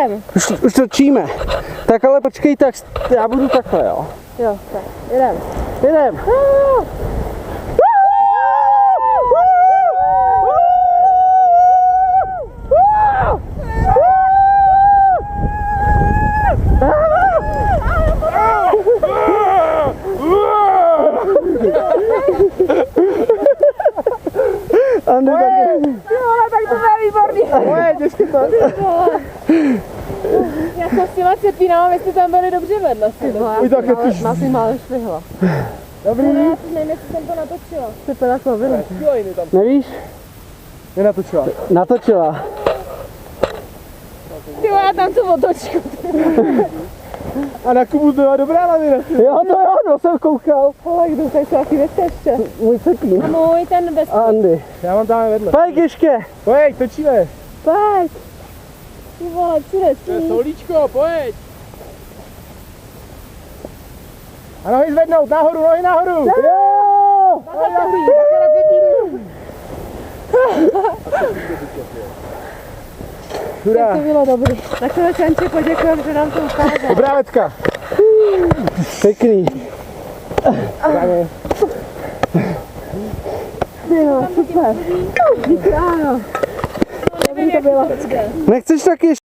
Jedem. Už točíme. Tak ale počkej, tak já budu takhle, jo. Jo, tak, jedem. Jedem. Andy taky. Tak to je výborný. Moje, těžké to. Já jsem s těma cepínama, jestli tam byli dobře vedle. Uj, tak je to už. Má si málo švihla. Dobrý. Já si nevím, jestli jsem to natočila. Ty to takhle vylez. Nevíš? Nenatočila. Natočila. Ty já tam tu otočku. A na Kubu to byla dobrá lavina. Jo, no jsem koukal. Ale kdo tady jsou taky věci ještě? Můj cepín. A můj ten bez... A Andy. Já mám tam vedle. Pojď ještě. Pojď, točíme. Pojď. Ty vole, přines. Solíčko, pojď. A nohy zvednout, nahoru, nohy nahoru. Jo! Hurá. To bylo dobrý. Nakonec Janči poděkujeme, že nám to ukázal. Dobrá vetka. Pěkný. Jo, super. Díky, ano. Nevím, jak to bylo. Nechceš taky